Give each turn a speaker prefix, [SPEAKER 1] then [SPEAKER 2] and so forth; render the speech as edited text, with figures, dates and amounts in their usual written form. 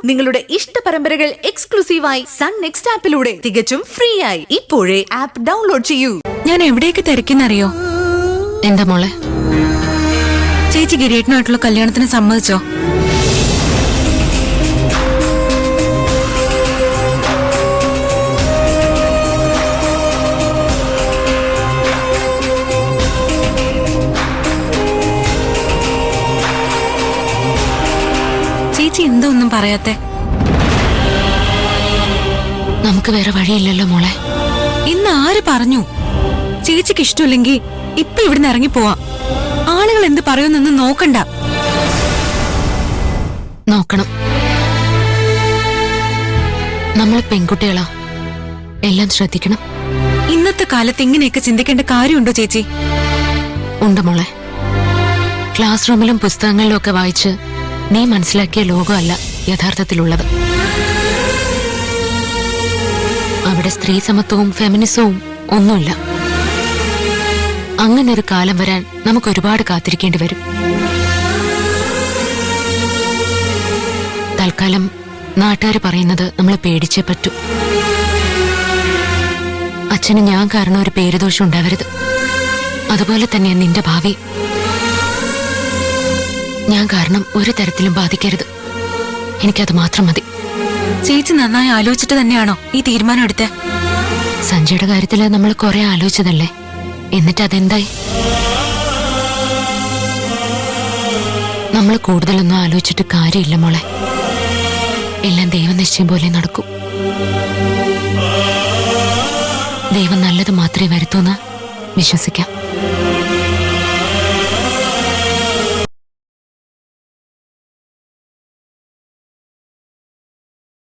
[SPEAKER 1] നിങ്ങളുടെ ഇഷ്ട പരമ്പരകൾ എക്സ്ക്ലൂസീവായി സൺ നെക്സ്റ്റ് ആപ്പിലൂടെ തികച്ചും ഫ്രീ ആയി ഇപ്പോഴേ ആപ്പ് ഡൗൺലോഡ് ചെയ്യൂ.
[SPEAKER 2] ഞാൻ എവിടേക്ക് തിരക്കിന്നറിയോ?
[SPEAKER 3] എന്താ മോളെ?
[SPEAKER 2] ചേച്ചി ഗിരീട്ടനായിട്ടുള്ള കല്യാണത്തിന് സമ്മതിച്ചോ? ചേച്ചി എന്തോ ഒന്നും പറയാത്തെ?
[SPEAKER 3] നമുക്ക് വേറെ വഴിയില്ലല്ലോ മോളെ.
[SPEAKER 2] ഇന്ന് ആര് പറഞ്ഞു? ചേച്ചിക്ക് ഇഷ്ടമില്ലെങ്കിൽ ഇപ്പൊ ഇവിടുന്ന് ഇറങ്ങി പോവാം. ആളുകൾ എന്ത് പറയുമെന്നൊന്നും നോക്കണ്ട.
[SPEAKER 3] നോക്കണം. നമ്മൾ പെൺകുട്ടികളാ, എല്ലാം ശ്രദ്ധിക്കണം.
[SPEAKER 2] ഇന്നത്തെ കാലത്ത് ഇങ്ങനെയൊക്കെ ചിന്തിക്കേണ്ട കാര്യമുണ്ടോ ചേച്ചി?
[SPEAKER 3] ഉണ്ട് മോളെ. ക്ലാസ് റൂമിലും പുസ്തകങ്ങളിലും ഒക്കെ വായിച്ച് നീ മനസ്സിലാക്കിയ ലോകമല്ല യഥാർത്ഥത്തിലുള്ളത്. അവിടെ സ്ത്രീ സമത്വവും ഫെമിനിസവും ഒന്നുമില്ല. അങ്ങനെ ഒരു കാലം വരാൻ നമുക്ക് ഒരുപാട് കാത്തിരിക്കേണ്ടി വരും. തൽക്കാലം നാട്ടുകാർ പറയുന്നത് നമ്മൾ പേടിച്ചേ പറ്റൂ. അച്ഛന് ഞാൻ കാരണം ഒരു പേരുദോഷം ഉണ്ടാവരുത്. അതുപോലെ തന്നെ നിന്റെ ഭാവി ഞാൻ കാരണം ഒരു തരത്തിലും ബാധിക്കരുത്. എനിക്കത് മാത്രം മതി.
[SPEAKER 2] ചേച്ചി നന്നായി ആലോചിച്ചിട്ട് തന്നെയാണോ ഈ തീരുമാനം എടുത്തേ?
[SPEAKER 3] സഞ്ജയുടെ കാര്യത്തില് നമ്മൾ കുറെ ആലോചിച്ചതല്ലേ, എന്നിട്ട് അതെന്തായി? നമ്മൾ കൂടുതലൊന്നും ആലോചിച്ചിട്ട് കാര്യമില്ല മോളെ. എല്ലാം ദൈവനിശ്ചയം പോലെ നടക്കും. ദൈവം നല്ലത് മാത്രമേ വരുത്തൂന്ന് വിശ്വസിക്കാം.